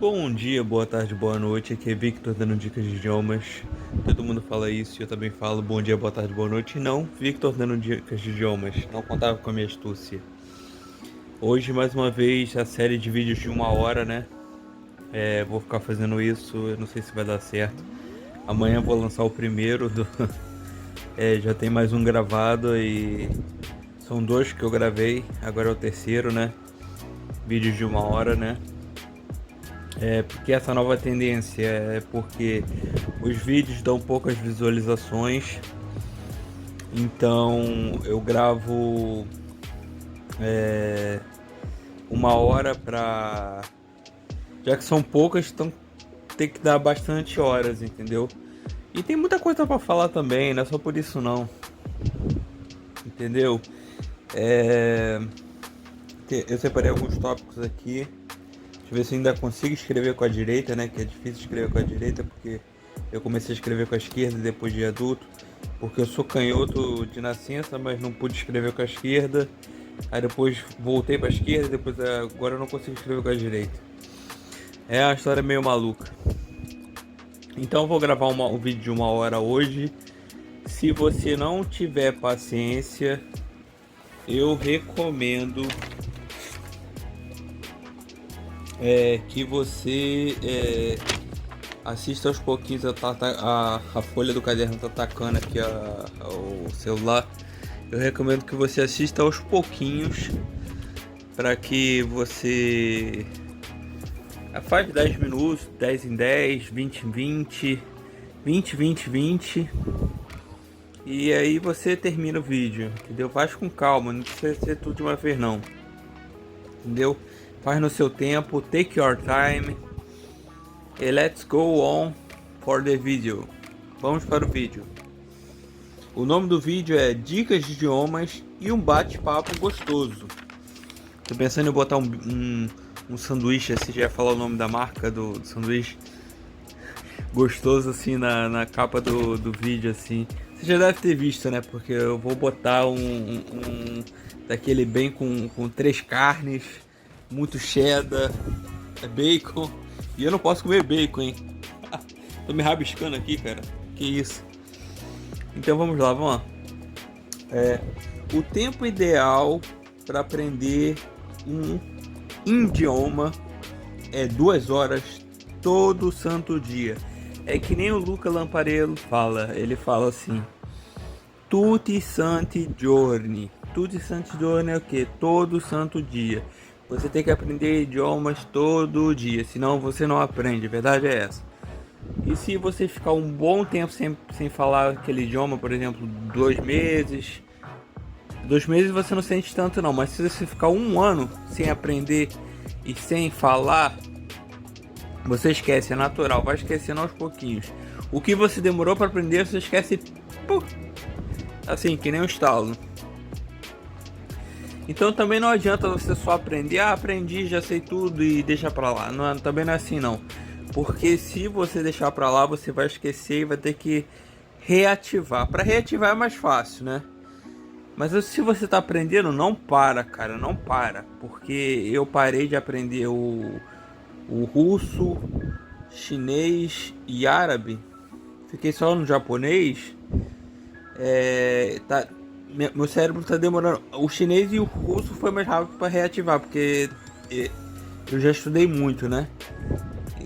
Bom dia, boa tarde, boa noite. Aqui é Victor dando dicas de idiomas. Todo mundo fala isso e eu também falo bom dia, boa tarde, boa noite. E não, Victor dando dicas de idiomas. Não contava com a minha astúcia. Hoje, mais uma vez, a série de vídeos de 1 hora, né? Vou ficar fazendo isso, eu não sei se vai dar certo. Amanhã vou lançar o primeiro do. Já tem mais um gravado e são dois que eu gravei. Agora é o terceiro, né? Vídeos de 1 hora, né? Porque essa nova tendência é porque os vídeos dão poucas visualizações, então eu gravo 1 hora pra. Já que são poucas, então tem que dar bastante horas, entendeu? E tem muita coisa pra falar também, não é só por isso não, entendeu? Eu separei alguns tópicos aqui. Deixa eu ver se eu ainda consigo escrever com a direita, né? Que é difícil escrever com a direita, porque eu comecei a escrever com a esquerda depois de adulto. Porque eu sou canhoto de nascença, mas não pude escrever com a esquerda. Aí depois voltei para a esquerda, depois agora eu não consigo escrever com a direita. É uma história meio maluca. Então eu vou gravar um vídeo de 1 hora hoje. Se você não tiver paciência, eu recomendo que você assista aos pouquinhos. A folha do caderno tá atacando aqui o celular. Eu recomendo que você assista aos pouquinhos, para que você faz 10 minutos, 10 em 10, 20 em 20, 20, 20, 20, e aí você termina o vídeo, entendeu? Faz com calma, não precisa ser tudo de uma vez não, entendeu? Faz no seu tempo, take your time. E let's go on for the video. Vamos para o vídeo. O nome do vídeo é Dicas de Idiomas e um bate-papo gostoso. Tô pensando em botar um sanduíche, assim, já ia falar o nome da marca do sanduíche. Gostoso, assim, na capa do vídeo, assim. Você já deve ter visto, né? Porque eu vou botar um daquele bem com 3 carnes, muito cheddar, bacon. E eu não posso comer bacon, hein? Tô me rabiscando aqui, cara. Que isso? Então vamos lá, vamos lá. O tempo ideal para aprender um idioma é 2 horas todo santo dia. É que nem o Luca Lamparello fala. Ele fala assim: tutti santi giorni. Tutti santi giorni é o que? Todo santo dia. Você tem que aprender idiomas todo dia, senão você não aprende, a verdade é essa. E se você ficar um bom tempo sem falar aquele idioma, por exemplo, 2 meses... 2 meses você não sente tanto não, mas se você ficar 1 ano sem aprender e sem falar, você esquece, é natural, vai esquecendo aos pouquinhos. O que você demorou para aprender, você esquece, assim, que nem um estalo. Então também não adianta você só aprender, aprendi, já sei tudo e deixa pra lá. Não, também não é assim não. Porque se você deixar pra lá, você vai esquecer e vai ter que reativar. Pra reativar é mais fácil, né? Mas se você tá aprendendo, não para, cara, não para. Porque eu parei de aprender o russo, chinês e árabe. Fiquei só no japonês. Meu cérebro tá demorando. O chinês e o russo foi mais rápido para reativar, porque eu já estudei muito, né?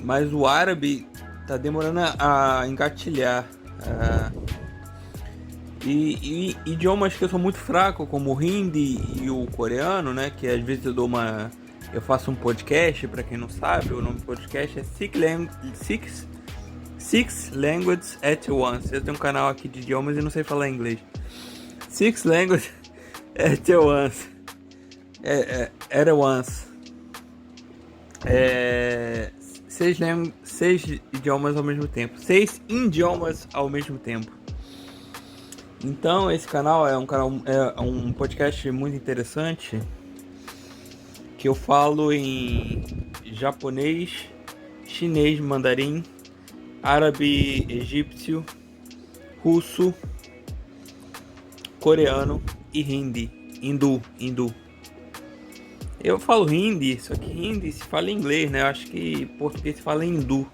Mas o árabe tá demorando a engatilhar. E idiomas que eu sou muito fraco, como o hindi e o coreano, né? Que às vezes eu faço um podcast, para quem não sabe, o nome do podcast é Six Languages at Once. Eu tenho um canal aqui de idiomas e não sei falar inglês. Six Languages at Once. At once. 6 idiomas ao mesmo tempo. 6 idiomas ao mesmo tempo. Então esse canal é um podcast muito interessante, que eu falo em japonês, chinês, mandarim, árabe, egípcio, russo, coreano e hindi, hindu. Eu falo hindi, só que hindi se fala em inglês, né? Eu acho que português se fala hindu.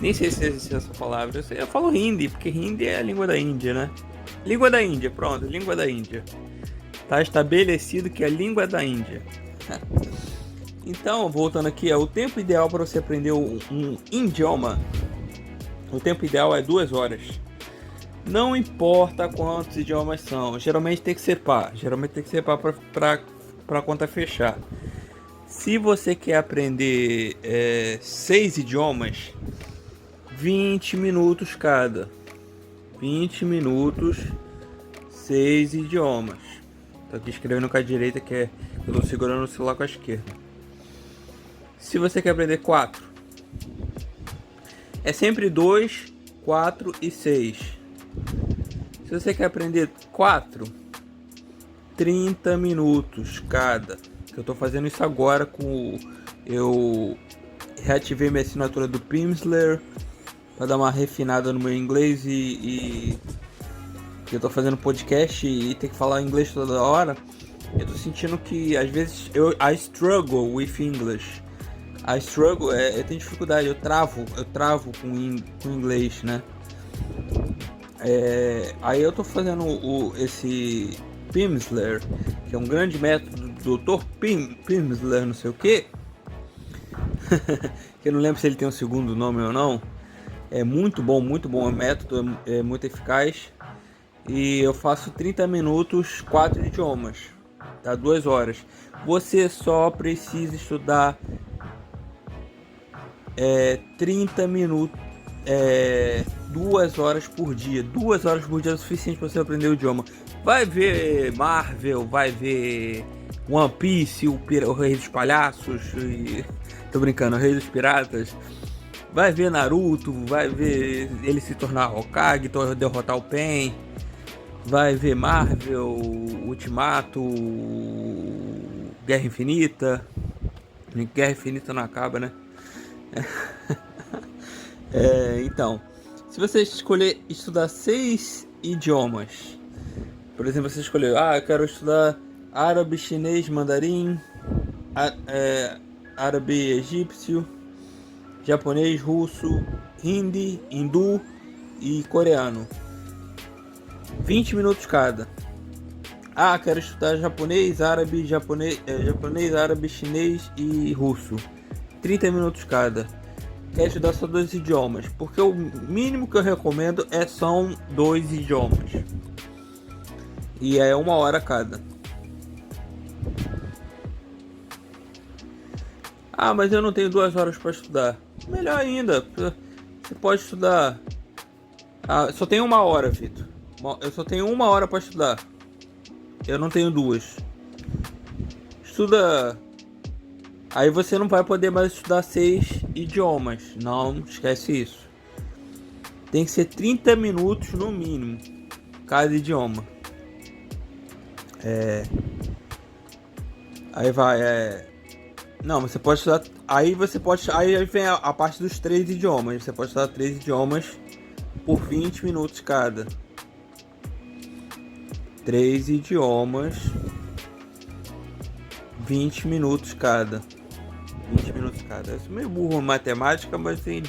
Nem sei se existe essa palavra. Eu falo hindi, porque hindi é a língua da Índia, né? Língua da Índia, pronto, língua da Índia. Tá estabelecido que é a língua da Índia. Então, voltando aqui, o tempo ideal para você aprender um idioma. O tempo ideal é 2 horas. Não importa quantos idiomas são. Geralmente tem que ser par. Para a conta fechar. Se você quer aprender 6 idiomas, 20 minutos cada. 20 minutos, 6 idiomas. Tô aqui escrevendo com a direita, que é eu tô segurando o celular com a esquerda. Se você quer aprender 4, é sempre 2, 4 e 6. Se você quer aprender 4, 30 minutos cada. Eu tô fazendo isso agora eu reativei minha assinatura do Pimsleur para dar uma refinada no meu inglês e eu tô fazendo podcast e tem que falar inglês toda hora. Eu tô sentindo que às vezes I struggle with English. Eu tenho dificuldade, eu travo com inglês, né? Aí eu tô fazendo esse Pimsleur, que é um grande método do Dr. Pimsleur, não sei o que. Eu não lembro se ele tem um segundo nome ou não. É muito bom o método, é muito eficaz. E eu faço 30 minutos, 4 idiomas, dá 2 horas. Você só precisa estudar 30 minutos, 2 horas por dia. 2 horas por dia é o suficiente para você aprender o idioma. Vai ver Marvel, vai ver One Piece, o Rei dos Palhaços, tô brincando, o Rei dos Piratas. Vai ver Naruto, vai ver ele se tornar Hokage, derrotar o Pen. Vai ver Marvel, Ultimato, Guerra Infinita. Guerra Infinita não acaba, né? Então, se você escolher estudar 6 idiomas, por exemplo, você escolheu, eu quero estudar árabe, chinês, mandarim, árabe egípcio, japonês, russo, hindi, hindu e coreano. 20 minutos cada. Quero estudar japonês, árabe, chinês e russo. 30 minutos cada. Quero estudar só 2 idiomas, porque o mínimo que eu recomendo são 2 idiomas. E é 1 hora cada. Mas eu não tenho 2 horas para estudar. Melhor ainda, você pode estudar. Só tenho 1 hora, Vitor. Eu só tenho 1 hora para estudar. Eu não tenho 2. Estuda. Aí você não vai poder mais estudar 6 idiomas. Não, esquece isso. Tem que ser 30 minutos no mínimo cada idioma. Aí vai. Não, você pode estudar. Aí vem a parte dos 3 idiomas. Você pode estudar 3 idiomas por 20 minutos cada. 3 idiomas, 20 minutos cada. 20 minutos cada. Eu sou meio burro em matemática, mas em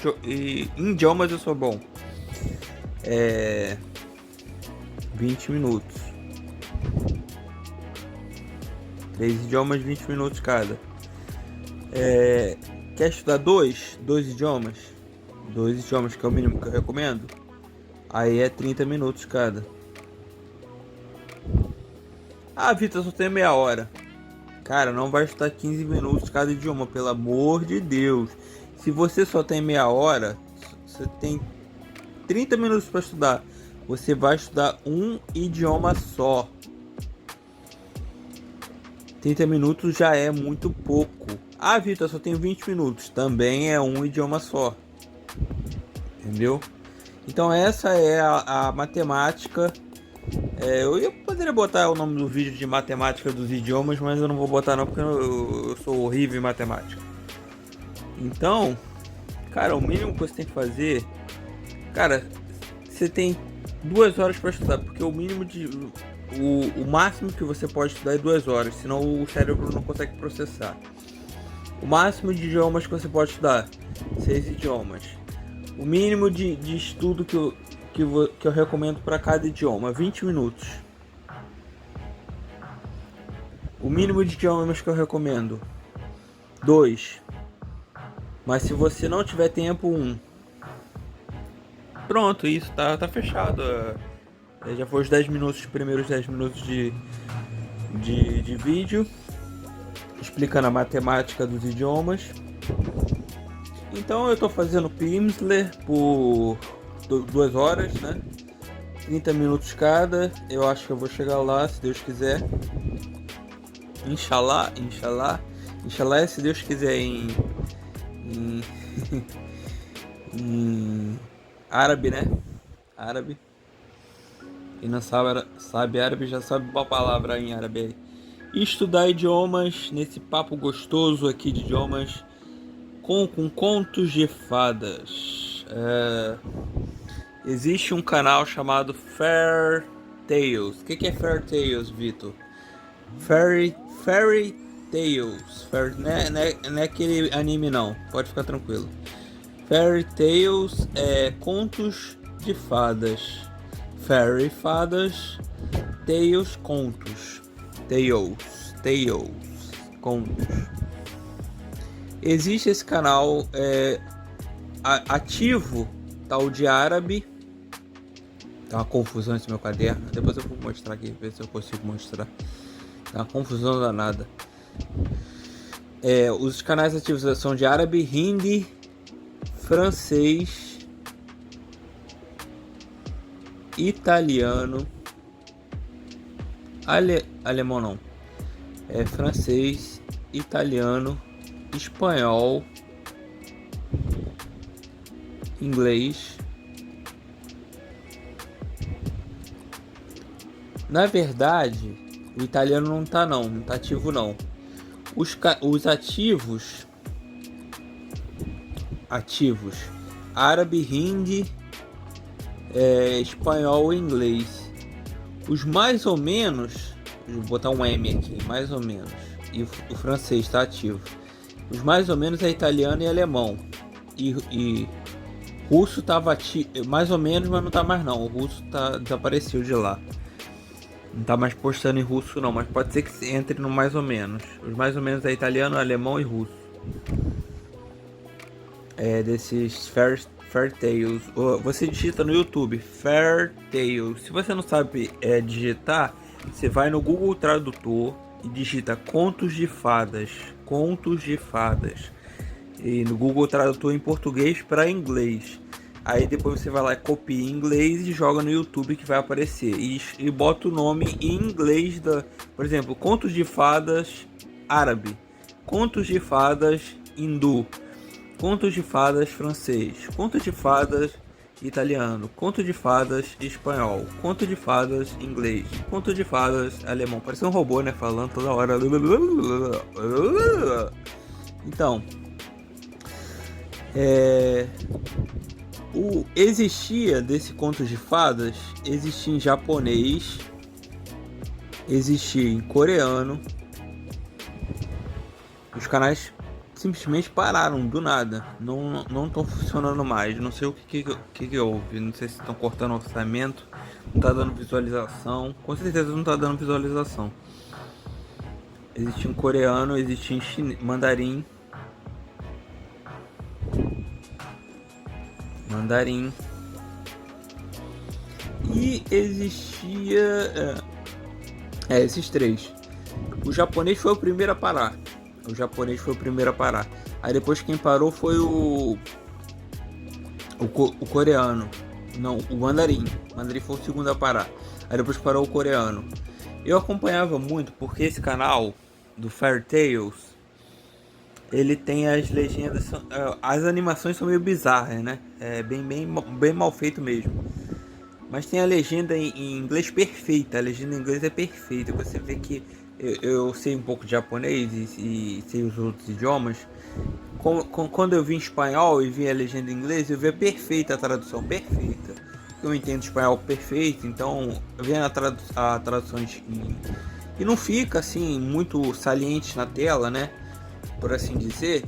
idiomas eu sou bom. 20 minutos. 3 idiomas, 20 minutos cada. Quer estudar 2 idiomas? 2 idiomas, que é o mínimo que eu recomendo. Aí é 30 minutos cada. Vitor, só tem meia hora. Cara, não vai estudar 15 minutos cada idioma, pelo amor de Deus. Se você só tem meia hora, você tem 30 minutos para estudar. Você vai estudar um idioma só. 30 minutos já é muito pouco. Vitor, só tenho 20 minutos. Também é um idioma só. Entendeu? Então essa é a matemática. Eu poderia botar o nome do vídeo de matemática dos idiomas, mas eu não vou botar não, porque eu sou horrível em matemática. Então, cara, o mínimo que você tem que fazer, cara, você tem 2 horas para estudar, porque o mínimo o máximo que você pode estudar é 2 horas, senão o cérebro não consegue processar. O máximo de idiomas que você pode estudar, 6 idiomas. O mínimo de estudo que eu recomendo para cada idioma, 20 minutos. O mínimo de idiomas que eu recomendo, 2. Mas se você não tiver tempo, 1. Pronto, isso tá fechado. Já foi os 10 minutos, os primeiros 10 minutos de vídeo, explicando a matemática dos idiomas. Então eu tô fazendo Pimsleur por 2 horas, né? 30 minutos cada. Eu acho que eu vou chegar lá, se Deus quiser. Inshallah, inshallah. Inshallah é se Deus quiser em árabe, né? Árabe. Quem não sabe árabe já sabe uma palavra em árabe aí. E estudar idiomas nesse papo gostoso aqui de idiomas com contos de fadas. Existe um canal chamado Fair Tales. O que é Fair Tales, Vitor? Fairy Tales. Não é aquele anime não, pode ficar tranquilo. Fairy Tales é contos de fadas. Fairy, fadas. Tales, contos. Tales, contos. Existe esse canal ativo, tal de árabe. Tá uma confusão nesse meu caderno. Depois eu vou mostrar aqui, ver se eu consigo mostrar. Tá uma confusão danada. Os canais ativos são de árabe, hindi, francês, italiano, alemão não, francês, italiano, espanhol, inglês. Na verdade, o italiano não tá ativo não. Os ativos, árabe, hindi, espanhol e inglês. Os mais ou menos, vou botar um M aqui, mais ou menos, e o francês está ativo. Os mais ou menos é italiano e alemão. E russo estava ativo, mais ou menos, mas não tá mais não. O russo desapareceu de lá. Não tá mais postando em russo não, mas pode ser que entre no mais ou menos. Os mais ou menos é italiano, alemão e russo. Desses Fair Tales. Você digita no YouTube Fair Tales. Se você não sabe digitar, você vai no Google Tradutor e digita contos de fadas. Contos de fadas. E no Google Tradutor em português para inglês. Aí depois você vai lá e copia em inglês e joga no YouTube que vai aparecer. E bota o nome em inglês por exemplo, contos de fadas árabe, contos de fadas hindu, contos de fadas francês, contos de fadas italiano, contos de fadas espanhol, contos de fadas inglês, contos de fadas alemão. Parece um robô, né? Falando toda hora. Então, existia desse conto de fadas, existia em japonês, existia em coreano. Os canais simplesmente pararam do nada, não estão funcionando mais. Não sei o que houve, não sei se estão cortando orçamento, não está dando visualização, com certeza não está dando visualização. Existia em coreano, existia em mandarim. E existia esses 3. O japonês foi o primeiro a parar. Aí depois quem parou foi o coreano. Não, o mandarim. O mandarim foi o segundo a parar. Aí depois parou o coreano. Eu acompanhava muito porque esse canal do Fair Tales, ele tem as legendas, as animações são meio bizarras, né? É bem mal feito mesmo. Mas tem a legenda em inglês perfeita. A legenda em inglês é perfeita. Você vê que eu sei um pouco de japonês e sei os outros idiomas. Quando eu vi em espanhol e vi a legenda em inglês, eu vi perfeita a tradução, perfeita. porque eu entendo espanhol perfeito, então vendo a traduções e não fica assim muito saliente na tela, né? Por assim dizer,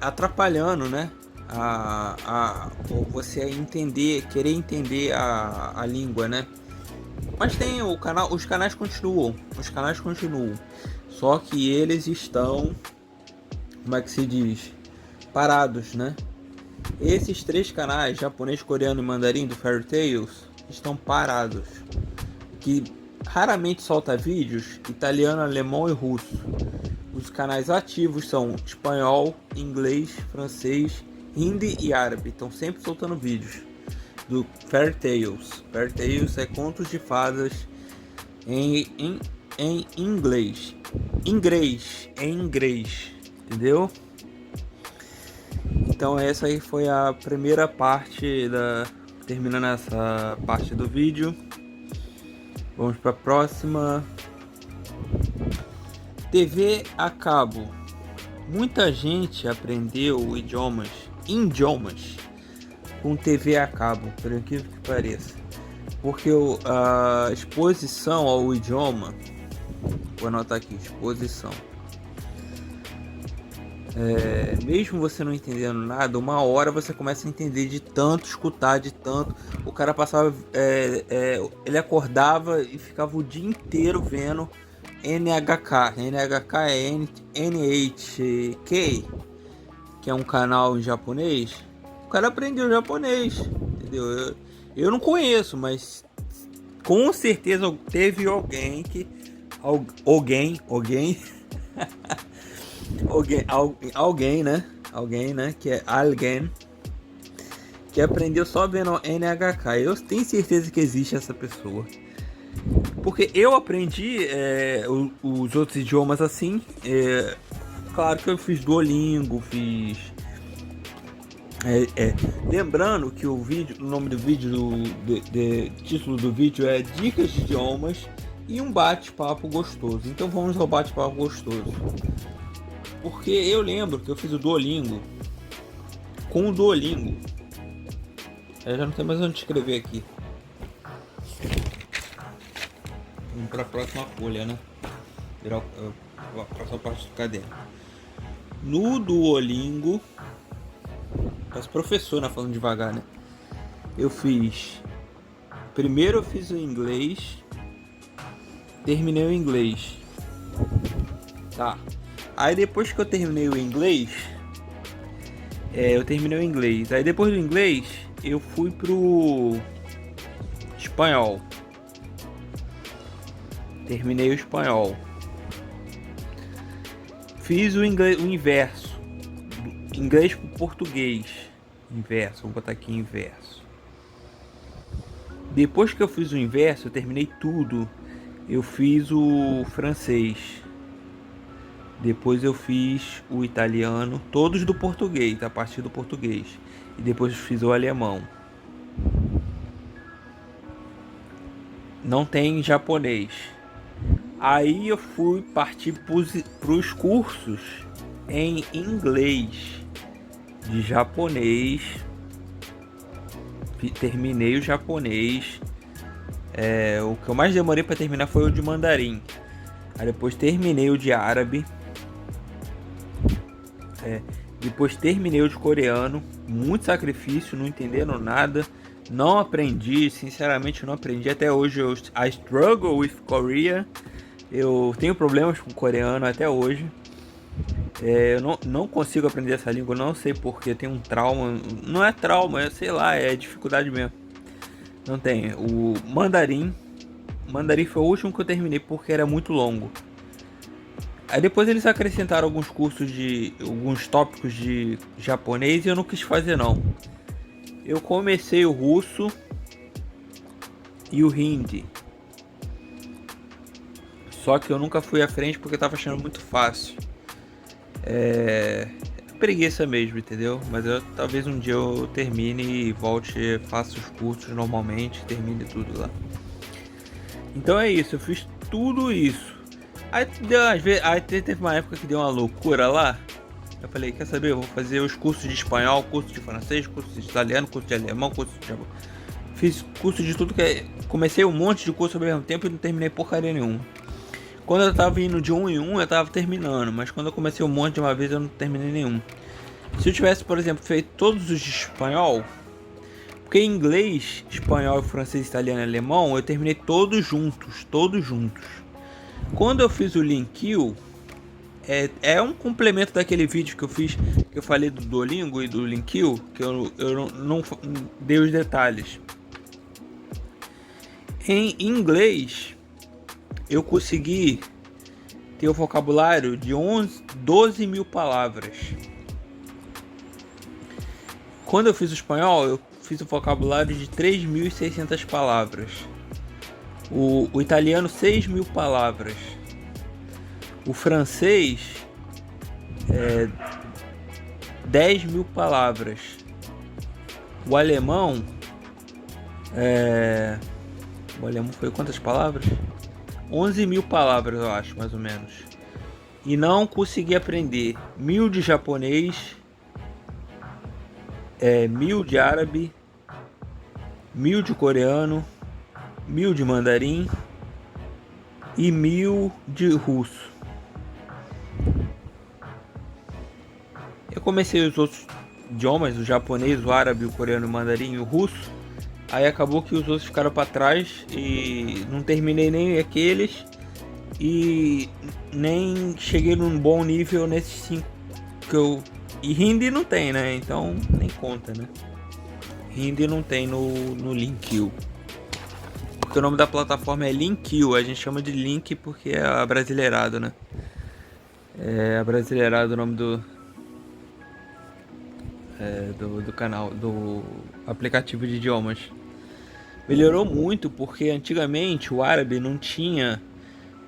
atrapalhando, né? Você querer entender a língua, né? Mas tem o canal, os canais continuam, só que eles estão, como é que se diz, parados, né? Esses 3 canais, japonês, coreano e mandarim do Fairy Tails, estão parados, que raramente solta vídeos italiano, alemão e russo. Os canais ativos são espanhol, inglês, francês, hindi e árabe. Estão sempre soltando vídeos do Fairy Tails. Fairy Tails é contos de fadas em inglês. Em inglês, entendeu? Então essa aí foi a primeira parte terminando essa parte do vídeo. Vamos para a próxima. TV a cabo. Muita gente aprendeu idiomas com TV a cabo, por incrível que pareça. Porque a exposição ao idioma, vou anotar aqui, exposição. Mesmo você não entendendo nada, uma hora você começa a entender de tanto escutar, de tanto. O cara passava, ele acordava e ficava o dia inteiro vendo NHK. NHK é NHK, que é um canal em japonês. O cara aprendeu japonês, entendeu? Eu não conheço, mas com certeza teve alguém, né? Que é alguém que aprendeu só vendo NHK. Eu tenho certeza que existe essa pessoa. Porque eu aprendi os outros idiomas assim. Claro que eu fiz Duolingo, fiz. Lembrando que o nome do vídeo, título do vídeo é Dicas de Idiomas e um bate-papo gostoso. Então vamos ao bate-papo gostoso. Porque eu lembro que eu fiz o Duolingo. Com o Duolingo, eu já não tenho mais onde escrever aqui. Vamos para a próxima folha, né? Virar a próxima parte do caderno. No Duolingo, parece professor, né? Falando devagar, né? Primeiro eu fiz o inglês, terminei o inglês. Tá. Aí depois que eu terminei o inglês, Aí depois do inglês, eu fui pro espanhol. Terminei o espanhol. Fiz o inverso. Inglês pro português. Inverso, vou botar aqui inverso. Depois que eu fiz o inverso, eu terminei tudo. Eu fiz o francês. Depois eu fiz o italiano, todos do português, a partir do português. E depois eu fiz o alemão. Não tem japonês. Aí eu fui partir para os cursos em inglês, de japonês. Terminei o japonês. O que eu mais demorei para terminar foi o de mandarim. Aí depois terminei o de árabe. Depois terminei o de coreano. Muito sacrifício, não entendendo nada. Não aprendi, sinceramente não aprendi. Até hoje I struggle with Korea. Eu tenho problemas com coreano até hoje. Eu não consigo aprender essa língua, não sei porque, tenho um trauma. Não é trauma, sei lá, é dificuldade mesmo. Não tem. O mandarim foi o último que eu terminei porque era muito longo. Aí depois eles acrescentaram alguns alguns tópicos de japonês e eu não quis fazer não. Eu comecei o russo e o hindi. Só que eu nunca fui à frente porque eu tava achando muito fácil. Preguiça mesmo, entendeu? Mas talvez um dia eu termine e volte, faça os cursos normalmente, termine tudo lá. Então é isso, eu fiz tudo isso. Aí teve uma época que deu uma loucura lá. Eu falei, quer saber, eu vou fazer os cursos de espanhol, curso de francês, curso de italiano, curso de alemão, curso de fiz curso de tudo que é... Comecei um monte de curso ao mesmo tempo e não terminei porcaria nenhuma. Quando eu tava indo de um em um, eu tava terminando, mas quando eu comecei um monte de uma vez, eu não terminei nenhum. Se eu tivesse, por exemplo, feito todos os de espanhol, porque em inglês, espanhol, francês, italiano e alemão, eu terminei todos juntos, todos juntos. Quando eu fiz o Linkill, é um complemento daquele vídeo que eu fiz, que eu falei do Duolingo e do Linkill, que eu não dei os detalhes. Em inglês, eu consegui ter o vocabulário de 12 mil palavras. Quando eu fiz o espanhol, eu fiz o vocabulário de 3.600 palavras. O italiano, 6.000 palavras. O francês, 10.000 palavras. O alemão, foi quantas palavras? 11.000 palavras, eu acho, mais ou menos. E não consegui aprender 1.000 de japonês, 1.000 de árabe, 1.000 de coreano, 1.000 de mandarim e 1.000 de russo. Eu comecei os outros idiomas, o japonês, o árabe, o coreano, o mandarim e o russo. Aí acabou que os outros ficaram para trás e não terminei nem aqueles e nem cheguei num bom nível nesses 5 que eu... E Hindi não tem, né? Então nem conta, né? Hindi não tem no Linkill. Porque o nome da plataforma é Linkill. A gente chama de Link porque é abrasileirado, né? É abrasileirado o nome do canal, do aplicativo de idiomas. Melhorou muito porque antigamente o árabe não tinha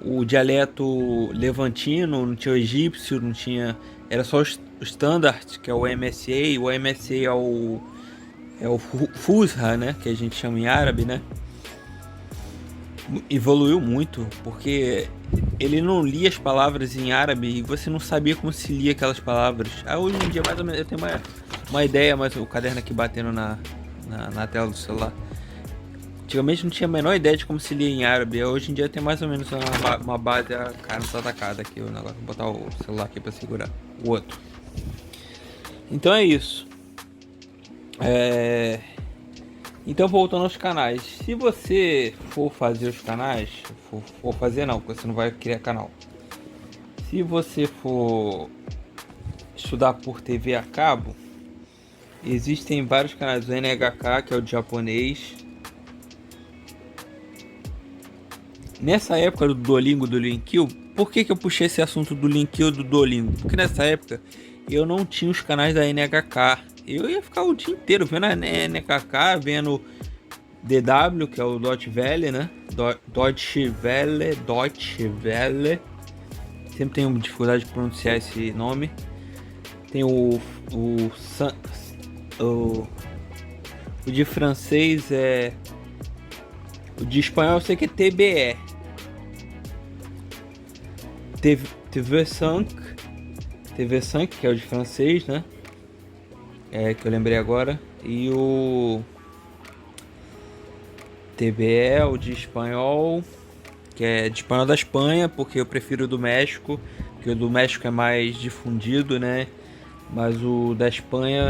o dialeto levantino, não tinha o egípcio, não tinha... Era só o standard, que é o MSA. O MSA é o Fusha, né? Que a gente chama em árabe, né? Evoluiu muito, porque ele não lia as palavras em árabe e você não sabia como se lia aquelas palavras. Hoje em dia, mais ou menos, eu tenho uma ideia, mas o caderno aqui batendo na tela do celular. Antigamente não tinha a menor ideia de como se lia em árabe. Hoje em dia tem mais ou menos uma base. A cara não tá atacada aqui o negócio. Vou botar o celular aqui pra segurar o outro. Então é isso. Então voltando aos canais. Se você for fazer os canais, for fazer não, porque você não vai criar canal. Se você for estudar por TV a cabo, existem vários canais. O NHK, que é o de japonês. Nessa época do Duolingo, do Linkill, por que eu puxei esse assunto do Linkill e do Duolingo? Porque nessa época eu não tinha os canais da NHK. Eu ia ficar o dia inteiro vendo a NHK, vendo DW, que é o Deutsche Welle, né? Deutsche Welle. Sempre tenho dificuldade de pronunciar esse nome. Tem o de francês o de espanhol eu sei que é TBE. TV5, que é o de francês, né? Que eu lembrei agora. E o TBE, o de espanhol, que é de espanhol da Espanha, porque eu prefiro o do México, porque o do México é mais difundido, né? Mas o da Espanha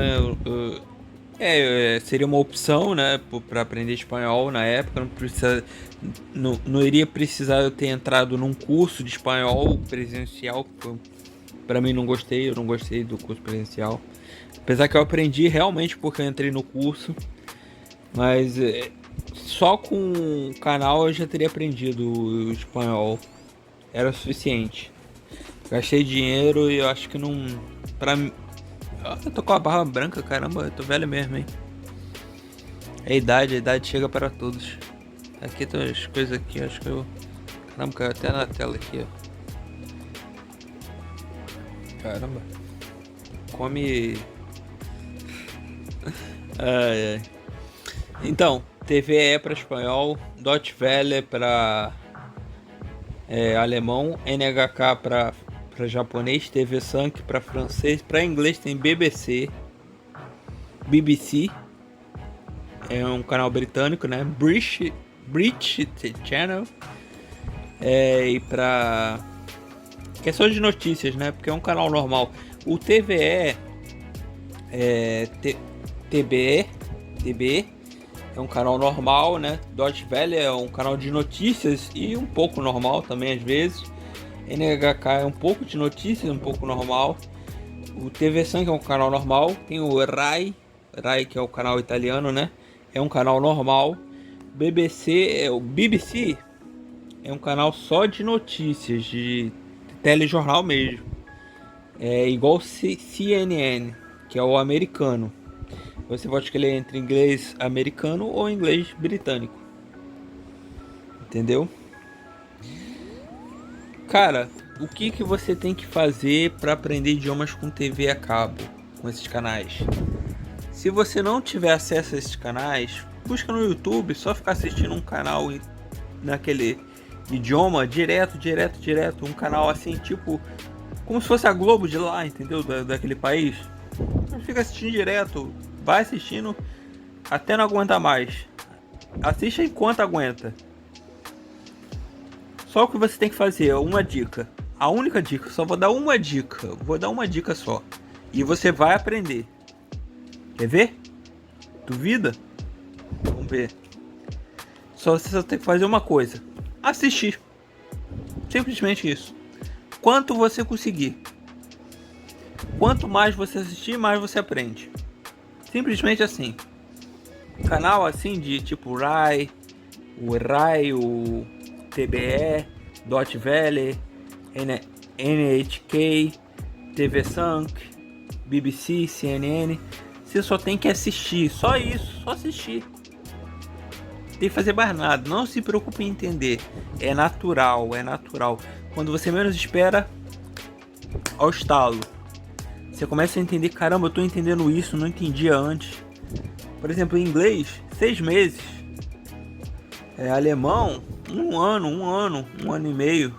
seria uma opção, né, para aprender espanhol na época. Não iria precisar eu ter entrado num curso de espanhol presencial. Para mim eu não gostei do curso presencial. Apesar que eu aprendi realmente porque eu entrei no curso, mas só com o canal eu já teria aprendido o espanhol. Era o suficiente. Gastei dinheiro e eu acho que não... Eu tô com a barba branca, caramba, eu tô velho mesmo, hein? A idade chega para todos. Aqui tem as coisas aqui, acho que eu... Caramba, caiu até na tela aqui, ó. Caramba. Come... ai. Então, TVE para espanhol, Deutsche Welle para alemão, NHK para japonês, TV5 para francês, para inglês tem BBC, é um canal britânico, né? British Channel. E pra questão de notícias, né? Porque é um canal normal. O TVE, TBE é um canal normal, né? Deutsche Welle é um canal de notícias e um pouco normal também às vezes. NHK é um pouco de notícias, um pouco normal. O TV Sun, que é um canal normal. Tem o Rai, que é o canal italiano, né? É um canal normal. O BBC é um canal só de notícias, de telejornal mesmo. É igual CNN, que é o americano. Você pode escolher entre inglês americano ou inglês britânico. Entendeu? Cara, o que você tem que fazer para aprender idiomas com TV a cabo, com esses canais? Se você não tiver acesso a esses canais, busca no YouTube, só ficar assistindo um canal naquele idioma direto, um canal assim, tipo, como se fosse a Globo de lá, entendeu? Daquele país. Fica assistindo direto, vai assistindo até não aguentar mais. Assista enquanto aguenta. Só o que você tem que fazer é uma dica. A única dica, só vou dar uma dica. Vou dar uma dica só. E você vai aprender. Quer ver? Duvida? Vamos ver. Você só tem que fazer uma coisa. Assistir. Simplesmente isso. Quanto você conseguir. Quanto mais você assistir, mais você aprende. Simplesmente assim. Canal assim de tipo o Rai, o TBE, Deutsche Welle, NHK, TV Sun, BBC, CNN. Você só tem que assistir, só isso, só assistir. Tem que fazer mais nada, não se preocupe em entender. É natural. Quando você menos espera, ao estalo. Você começa a entender, caramba, eu tô entendendo isso, não entendia antes. Por exemplo, em inglês, 6 meses. Alemão, um ano e meio.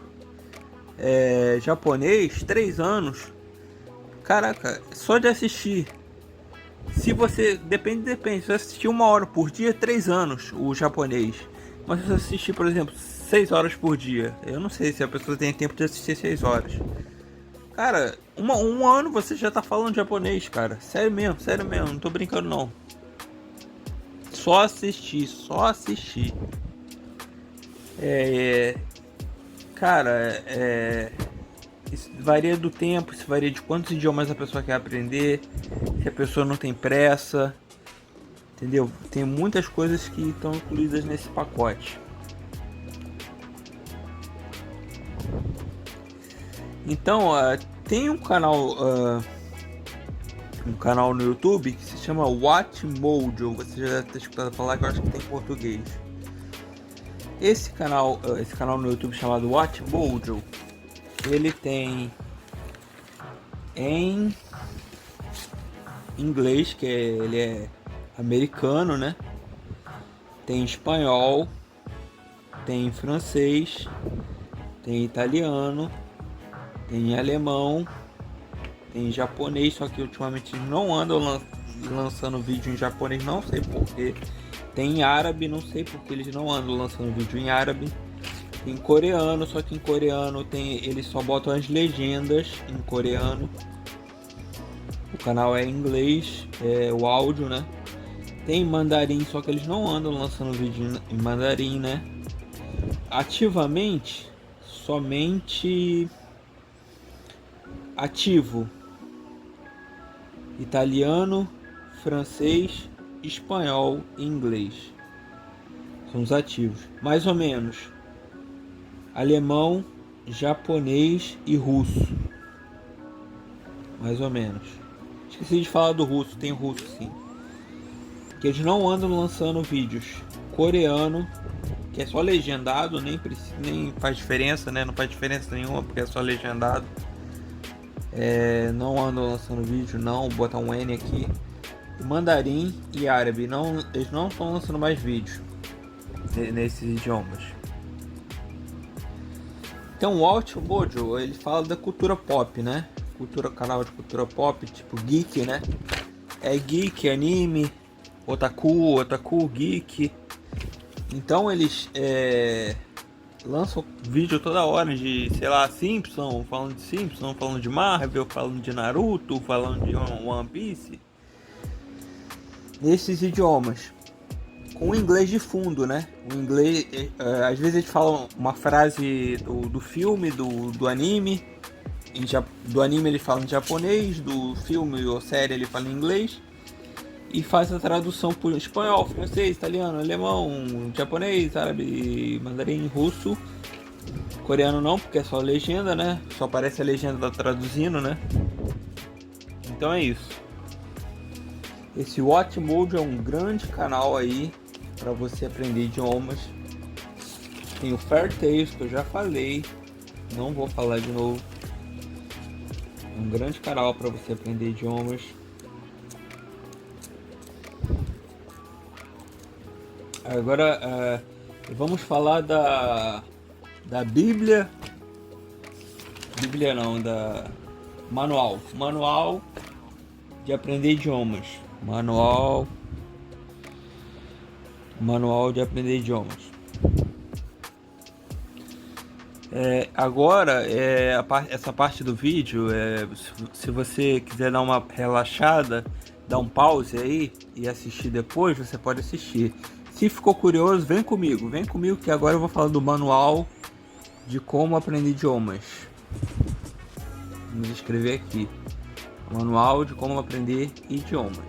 Japonês, 3 anos. Caraca, só de assistir. Se você, depende. Se você assistir 1 hora por dia, 3 anos o japonês. Mas se você assistir, por exemplo, 6 horas por dia, eu não sei se a pessoa tem tempo de assistir 6 horas. Cara, um ano você já tá falando japonês, cara. Sério mesmo, não tô brincando não. Só assistir. Cara, isso varia do tempo, isso varia de quantos idiomas a pessoa quer aprender, se a pessoa não tem pressa, entendeu? Tem muitas coisas que estão incluídas nesse pacote. Então, tem um canal no YouTube que se chama Watchmojo. Você já deve ter escutado falar, que eu acho que tem em português. Esse canal no YouTube chamado Watchmojo, ele tem em inglês, que ele é americano, né? Tem espanhol, tem francês, tem italiano, tem alemão, tem japonês, só que ultimamente não andam lançando vídeo em japonês, não sei porquê. Tem árabe, não sei porque eles não andam lançando vídeo em árabe. Em coreano, só que em coreano eles só botam as legendas em coreano. O canal é em inglês, o áudio, né? Tem mandarim, só que eles não andam lançando vídeo em mandarim, né? Ativamente, somente ativo italiano, francês, espanhol e inglês. São os ativos. Mais ou menos alemão, japonês e russo. Mais ou menos. Esqueci de falar do russo, tem russo sim. Que eles não andam lançando vídeos. Coreano, que é só legendado, nem faz diferença, né? Não faz diferença nenhuma porque é só legendado. Não andam lançando vídeo, não, botar um N aqui. Mandarim e árabe, eles não estão lançando mais vídeo nesses idiomas. Então o Watchmojo, ele fala da cultura pop, né? Canal de cultura pop, tipo geek, né? É geek, anime, Otaku Geek. Então eles lançam vídeo toda hora de, sei lá, Simpson, falando de Marvel, falando de Naruto, falando de One Piece. Nesses idiomas. Com o inglês de fundo, né? O inglês, às vezes eles falam uma frase do filme, do anime. Do anime eles falam em japonês, do filme ou série ele fala em inglês. E faz a tradução por espanhol, francês, italiano, alemão, japonês, árabe, mandarim, russo. Coreano não, porque é só legenda, né? Só aparece a legenda traduzindo, né? Então é isso. Esse Watch Mode é um grande canal aí para você aprender idiomas. Tem o Fair Tales, que eu já falei, não vou falar de novo. É um grande canal para você aprender idiomas. Agora vamos falar da Bíblia. Bíblia não, da Manual de aprender idiomas. Manual de aprender idiomas. Agora, essa parte do vídeo, se você quiser dar uma relaxada, dar um pause aí e assistir depois, você pode assistir. Se ficou curioso, vem comigo que agora eu vou falar do manual de como aprender idiomas. Vamos escrever aqui. Manual de como aprender idiomas.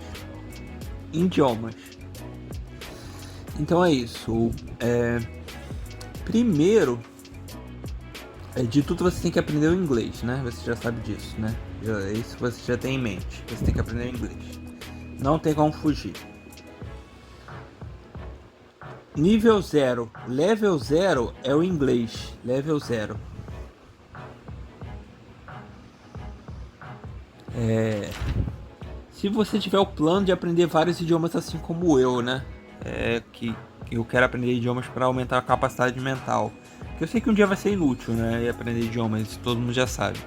Então é isso. Primeiro, de tudo você tem que aprender o inglês, né? Você já sabe disso, né? Isso você já tem em mente. Você tem que aprender o inglês. Não tem como fugir. Nível 0. Level 0 é o inglês. Level 0. Se você tiver o plano de aprender vários idiomas assim como eu, né? Que eu quero aprender idiomas para aumentar a capacidade mental. Porque eu sei que um dia vai ser inútil, né? E aprender idiomas, isso todo mundo já sabe.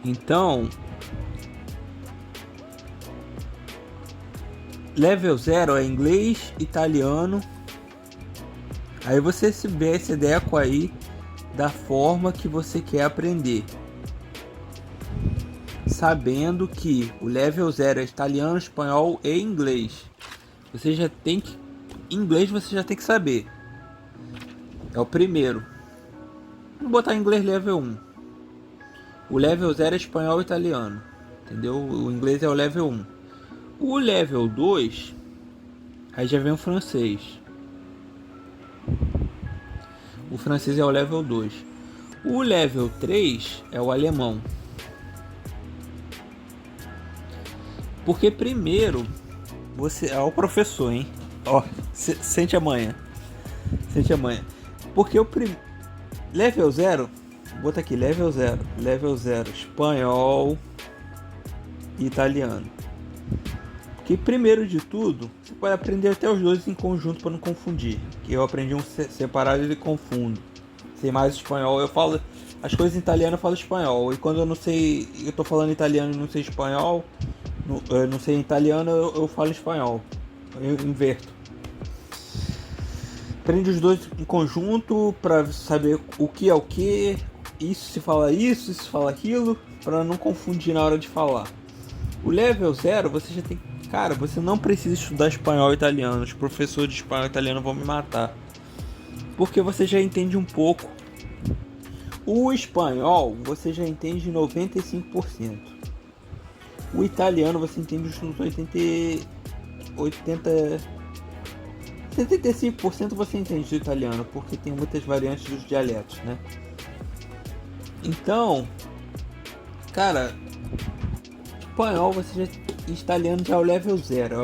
Então, level 0 é inglês, italiano. Aí você se adequa aí da forma que você quer aprender. Sabendo que o level 0 é italiano, espanhol e inglês. Você já tem que... Inglês você já tem que saber. É o primeiro. Vou botar inglês level 1. O level 0 é espanhol e italiano. Entendeu? O inglês é o level 1. O level 2, aí já vem o francês. O francês é o level 2. O level 3 é o alemão. Porque primeiro, você... o professor, hein? Sente a manha. Porque o level 0, vou botar aqui, level 0, espanhol e italiano. Que primeiro de tudo, você pode aprender até os dois em conjunto para não confundir. Que eu aprendi um separado e confundo. Sei mais espanhol, eu falo as coisas em italiano, eu falo espanhol. E quando eu não sei, eu tô falando italiano e não sei espanhol, não sei italiano, eu falo espanhol. Eu inverto. Aprende os dois em conjunto para saber o que é o que. Isso se fala isso se fala aquilo, para não confundir na hora de falar. O level 0, você já tem... Cara, você não precisa estudar espanhol e italiano. Os professores de espanhol e italiano vão me matar. Porque você já entende um pouco. O espanhol, você já entende 95%. O italiano, você entende uns 75% você entende do italiano. Porque tem muitas variantes dos dialetos, né? Então, cara... Espanhol, você já... Italiano já é o level 0.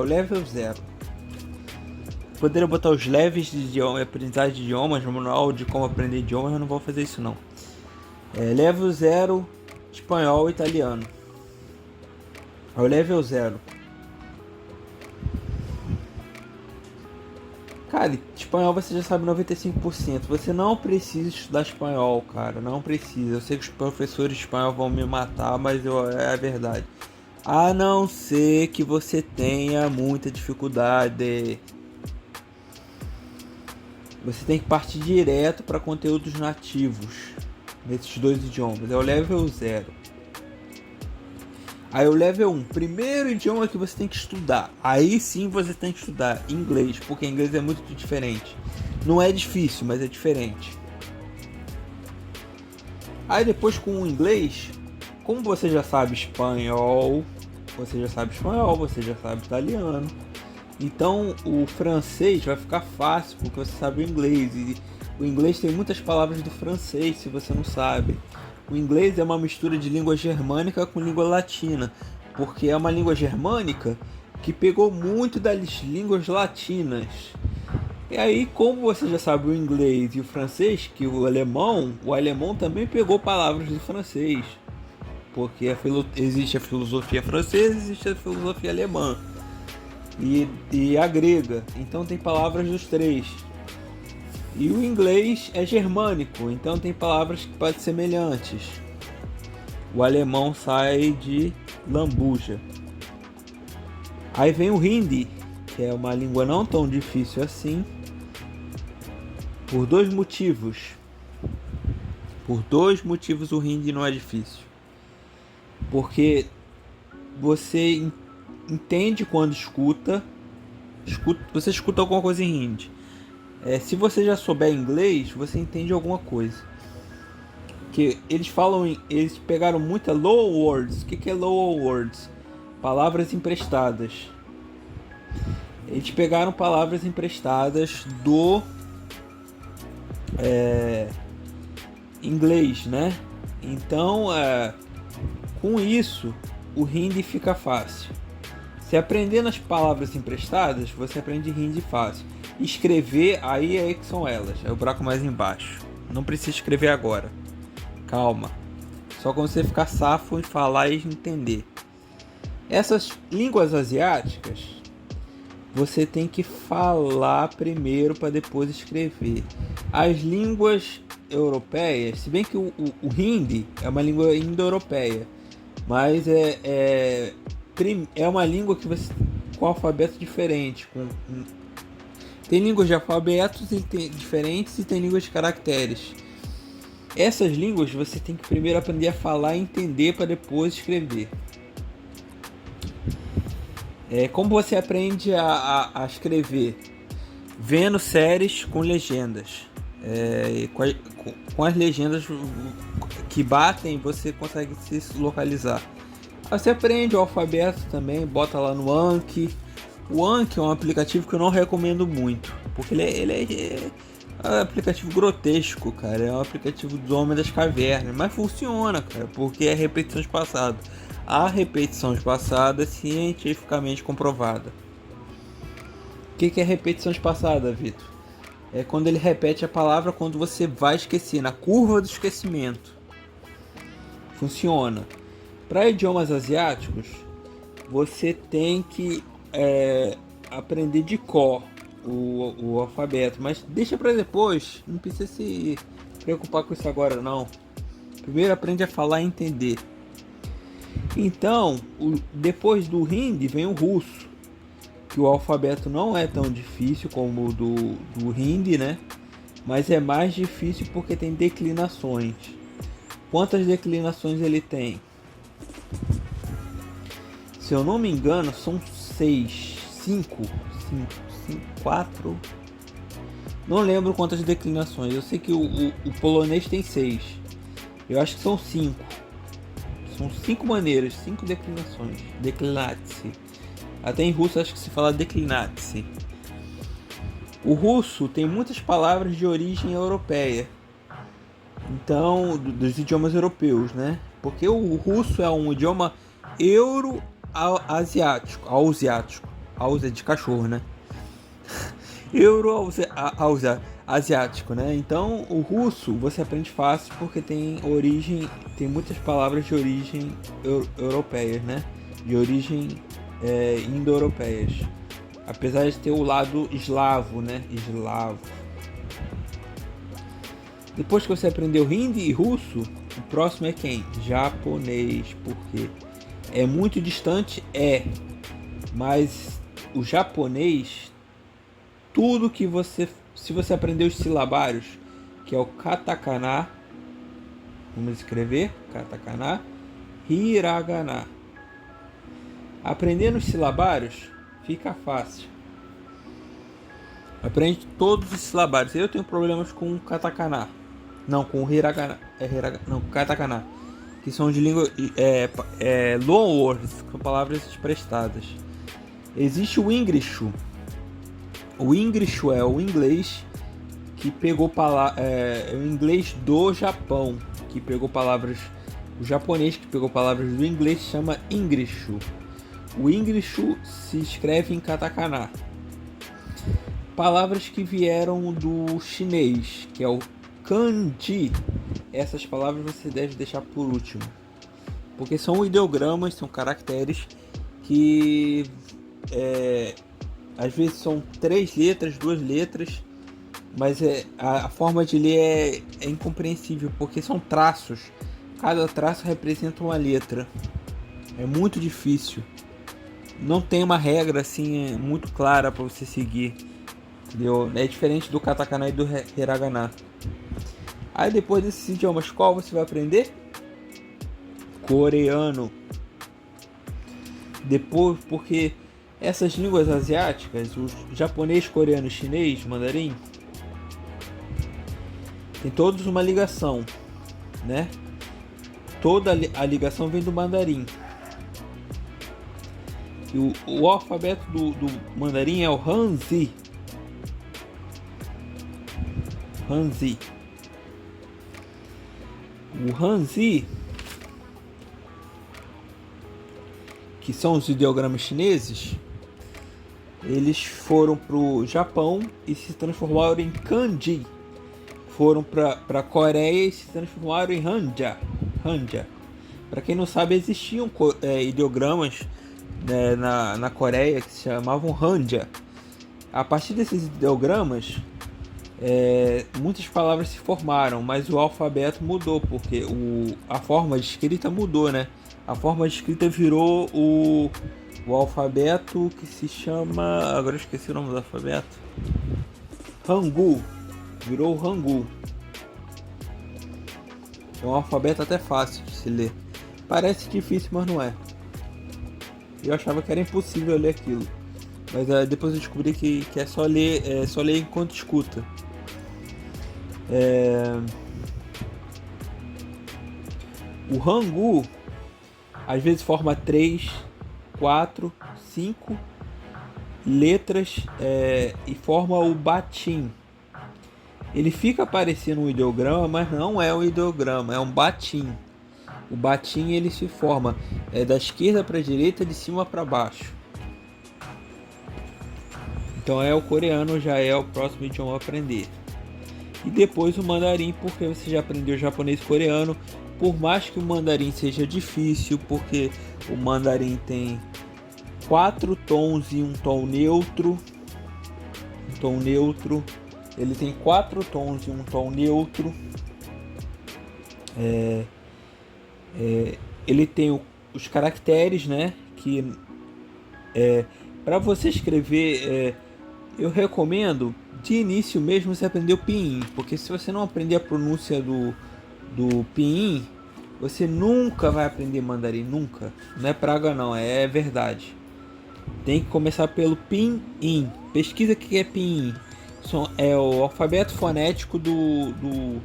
Poderia botar os levels de idioma, aprendizagem de idiomas no manual de como aprender idiomas, eu não vou fazer isso não. Level 0, espanhol e italiano. É o level 0. Cara, espanhol você já sabe 95%. Você não precisa estudar espanhol, cara. Não precisa. Eu sei que os professores de espanhol vão me matar, mas é a verdade. A não ser que você tenha muita dificuldade. Você tem que partir direto para conteúdos nativos nesses dois idiomas. É o level 0. Aí o level 1, primeiro idioma que você tem que estudar. Aí sim você tem que estudar inglês, porque inglês é muito diferente. Não é difícil, mas é diferente. Aí depois com o inglês, como você já sabe espanhol, você já sabe italiano. Então o francês vai ficar fácil porque você sabe o inglês. E o inglês tem muitas palavras do francês, se você não sabe. O inglês é uma mistura de língua germânica com língua latina, porque é uma língua germânica que pegou muito das línguas latinas. E aí, como você já sabe o inglês e o francês, que o alemão também pegou palavras do francês. Porque existe a filosofia francesa, existe a filosofia alemã e a grega. Então tem palavras dos três. E o inglês é germânico, então tem palavras que podem ser semelhantes. O alemão sai de lambuja. Aí vem o hindi, que é uma língua não tão difícil assim, por dois motivos. Por dois motivos o hindi não é difícil. Porque você entende quando você escuta alguma coisa em hindi. Se você já souber inglês, você entende alguma coisa. Que eles pegaram muita low words. O que é low words? Palavras emprestadas. Eles pegaram palavras emprestadas do inglês, né? Então, com isso, o hindi fica fácil. Se aprender nas palavras emprestadas, você aprende hindi fácil. Escrever, aí que são elas. É o buraco mais embaixo. Não precisa escrever agora. Calma. Só quando você ficar safo e falar e entender. Essas línguas asiáticas, você tem que falar primeiro para depois escrever. As línguas europeias, se bem que o hindi é uma língua indo-europeia, mas é uma língua que você com alfabeto diferente. Tem línguas de alfabetos diferentes e tem línguas de caracteres. Essas línguas você tem que primeiro aprender a falar e entender para depois escrever. Como você aprende a escrever? Vendo séries com legendas. Com as legendas que batem, você consegue se localizar. Aí você aprende o alfabeto também, bota lá no Anki. O Anki é um aplicativo que eu não recomendo muito, porque ele é um aplicativo grotesco, cara. É um aplicativo do Homem das Cavernas, mas funciona, cara, porque é repetição espaçada. A repetição espaçada é cientificamente comprovada. O que é repetição espaçada, Vitor? É quando ele repete a palavra quando você vai esquecer, na curva do esquecimento. Funciona. Para idiomas asiáticos, você tem que aprender de cor o alfabeto, mas deixa para depois, não precisa se preocupar com isso agora não. Primeiro aprende a falar e entender. Então, depois do hindi vem o russo, que o alfabeto não é tão difícil como o do hindi, né? Mas é mais difícil porque tem declinações. Quantas declinações ele tem? Se eu não me engano, são 4. Não lembro quantas declinações. Eu sei que o polonês tem 6. Eu acho que são 5. São 5 maneiras, 5 declinações. Declinatse. Até em russo acho que se fala declinatse. O russo tem muitas palavras de origem europeia. Então, dos idiomas europeus, né? Porque o russo é um idioma euro-asiático. Aus é de cachorro, né? Euro-asiático, né? Então, o russo você aprende fácil porque tem muitas palavras de origem europeias, né? De origem indo-europeias. Apesar de ter o lado eslavo, né? Depois que você aprendeu hindi e russo, o próximo é quem? Japonês. Por quê? É muito distante? Mas o japonês, tudo que você... Se você aprender os silabários, que é o katakana, vamos escrever, katakana, hiragana. Aprendendo os silabários, fica fácil. Aprende todos os silabários. Eu tenho problemas com katakana. Não, com hiragana. Não, katakana. Que são de língua... loan words, com palavras emprestadas. Existe o Ingrishu. O Ingrishu é o inglês que pegou o inglês do Japão, que pegou palavras... O japonês que pegou palavras do inglês chama Ingrishu. O Ingrishu se escreve em katakana. Palavras que vieram do chinês, que é o kanji. Essas palavras você deve deixar por último, porque são ideogramas, são caracteres que às vezes são 3 letras, 2 letras, mas a forma de ler é incompreensível, porque são traços. Cada traço representa uma letra. É muito difícil. Não tem uma regra assim muito clara para você seguir. Entendeu? É diferente do katakana e do hiragana. Aí depois desses idiomas, qual você vai aprender? Coreano. Depois, porque essas línguas asiáticas, o japonês, coreano, chinês, mandarim, tem todos uma ligação, né? Toda a ligação vem do mandarim. E o alfabeto do mandarim é o Hanzi. Hanzi. O Hanzi, que são os ideogramas chineses, eles foram para o Japão e se transformaram em kanji. Foram para a Coreia e se transformaram em hanja. Para quem não sabe, existiam ideogramas, né, na Coreia que se chamavam hanja. A partir desses ideogramas, muitas palavras se formaram, mas o alfabeto mudou, porque a forma de escrita mudou, né? A forma de escrita virou o alfabeto que se chama... Agora eu esqueci o nome do alfabeto. Hangul. Virou o Hangul. É um alfabeto até fácil de se ler. Parece difícil, mas não é. Eu achava que era impossível ler aquilo. Mas depois eu descobri que é só ler enquanto escuta. O Hangul às vezes forma 3, 4, 5 letras e forma o batim. Ele fica parecendo um ideograma, mas não é um ideograma, é um batim. O batim ele se forma da esquerda para a direita, de cima para baixo. Então o coreano já é o próximo idioma a aprender. E depois o mandarim, porque você já aprendeu japonês e coreano. Por mais que o mandarim seja difícil, porque o mandarim tem 4 tons e um tom neutro. Ele tem 4 tons e um tom neutro. Ele tem os caracteres, né? Que para você escrever, eu recomendo de início mesmo você aprender o pinyin, porque se você não aprender a pronúncia do pinyin, você nunca vai aprender mandarim, nunca. Não é praga não, é verdade. Tem que começar pelo pinyin. Pesquisa o que é pinyin. É o alfabeto fonético do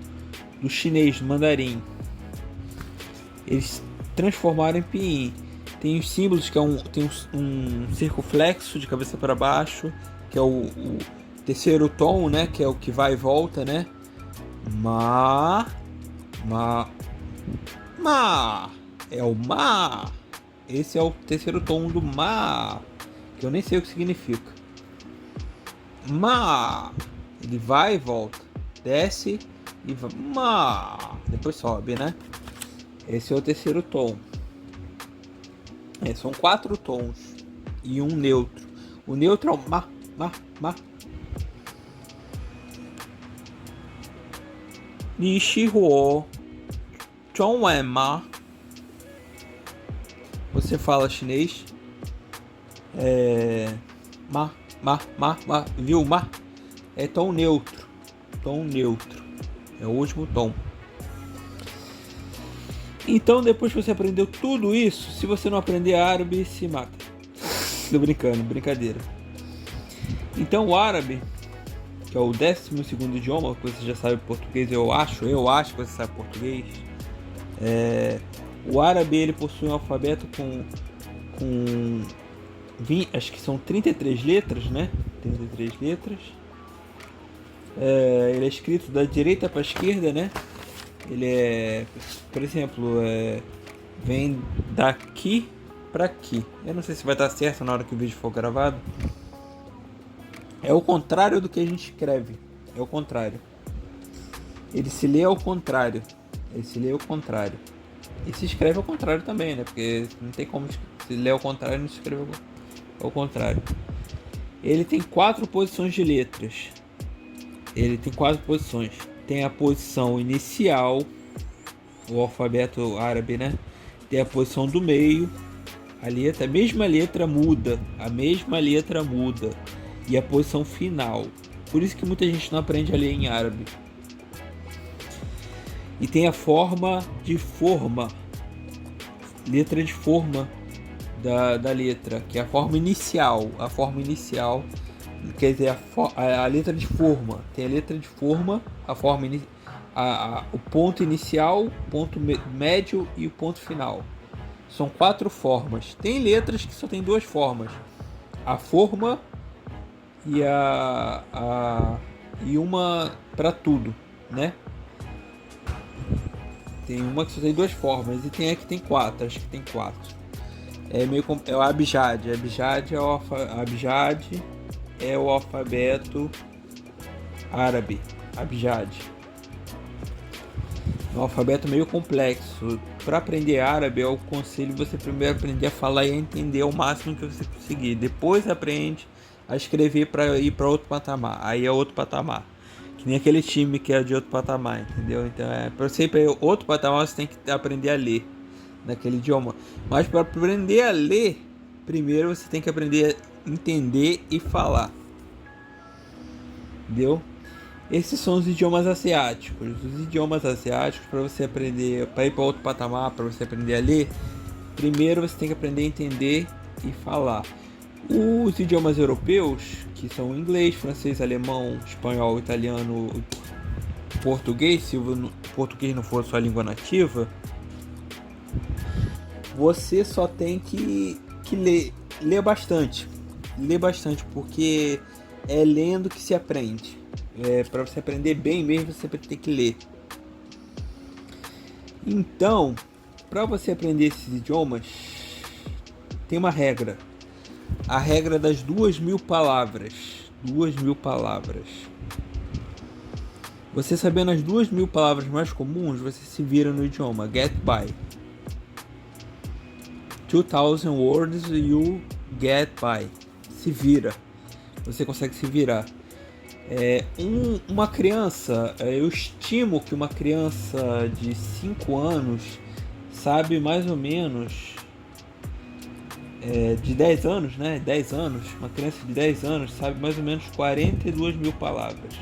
chinês, do mandarim. Eles transformaram em pinyin. Tem os símbolos que tem um circunflexo de cabeça para baixo, que é o terceiro tom, né? Que é o que vai e volta, né? Ma. É o ma. Esse é o terceiro tom do ma, que eu nem sei o que significa. Ma. Ele vai e volta. Desce e vai. Ma. Depois sobe, né? Esse é o terceiro tom. São 4 tons e um neutro. O neutro é o ma. Nishihuo Chonwema. você fala chinês, viu? Ma é tom neutro, é o último tom. Então, depois que você aprendeu tudo isso, se você não aprender árabe, se mata. Tô brincando, brincadeira. Então, o árabe, que é o 12º idioma, que você já sabe português, eu acho que você sabe português. O árabe, ele possui um alfabeto com 20, acho que são 33 letras, né? 33 letras. Ele é escrito da direita para a esquerda, né? Ele é, por exemplo, vem daqui para aqui. Eu não sei se vai estar certo na hora que o vídeo for gravado. É o contrário do que a gente escreve. É o contrário. Ele se lê ao contrário. E se escreve ao contrário também, né? Porque não tem como se ler ao contrário e não se escreve ao contrário. Ele tem 4 posições de letras. Tem a posição inicial, o alfabeto árabe, né? Tem a posição do meio, a mesma letra muda. E a posição final. Por isso que muita gente não aprende a ler em árabe. E tem a forma de forma, letra de forma da letra, que é a forma inicial. Quer dizer, a letra de forma. Tem a letra de forma, a forma o ponto inicial, o ponto médio e o ponto final. São 4 formas. Tem letras que só tem 2 formas. A forma e uma para tudo, né? Tem uma que só tem 2 formas e tem a que tem 4, acho que tem 4. É o Abjad. Abjad é o alfabeto árabe. Abjad. É um alfabeto meio complexo. Para aprender árabe, eu aconselho você primeiro aprender a falar e a entender o máximo que você conseguir. Depois aprende a escrever para ir para outro patamar. Aí é outro patamar. Que nem aquele time que é de outro patamar, entendeu? Então, para você ir para outro patamar, você tem que aprender a ler naquele idioma. Mas para aprender a ler, primeiro você tem que aprender a entender e falar. Entendeu? Esses são os idiomas asiáticos. Os idiomas asiáticos, para você aprender, para ir para outro patamar, para você aprender a ler, primeiro você tem que aprender a entender e falar. Os idiomas europeus, que são inglês, francês, alemão, espanhol, italiano, português, se o português não for sua língua nativa, você só tem que ler bastante. Ler bastante, porque é lendo que se aprende. Para você aprender bem mesmo, você tem que ler. Então, para você aprender esses idiomas, tem uma regra. A regra das 2.000 palavras. 2.000 palavras. Você sabendo as 2.000 palavras mais comuns, você se vira no idioma. Get by. 2,000 words you get by. Se vira. Você consegue se virar. Uma criança, eu estimo que uma criança de 5 anos sabe mais ou menos, de 10 anos, né? 10 anos, uma criança de 10 anos sabe mais ou menos 42.000 palavras.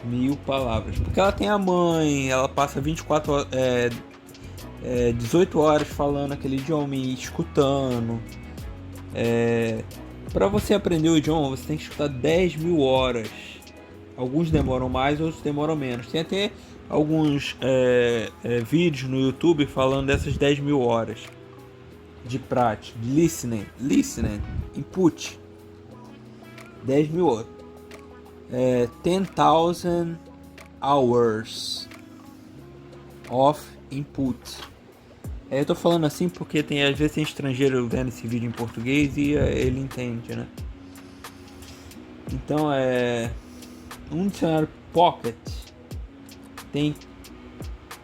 1.000 palavras. Porque ela tem a mãe, ela passa 18 horas falando aquele idioma e escutando. Para você aprender o idioma, você tem que escutar 10.000 horas. Alguns demoram mais, outros demoram menos. Tem até alguns vídeos no YouTube falando dessas 10.000 horas de prática, de listening, input. 10.000 horas. 10,000 hours of input. Eu tô falando assim porque às vezes tem estrangeiro vendo esse vídeo em português e ele entende, né? Então um dicionário Pocket tem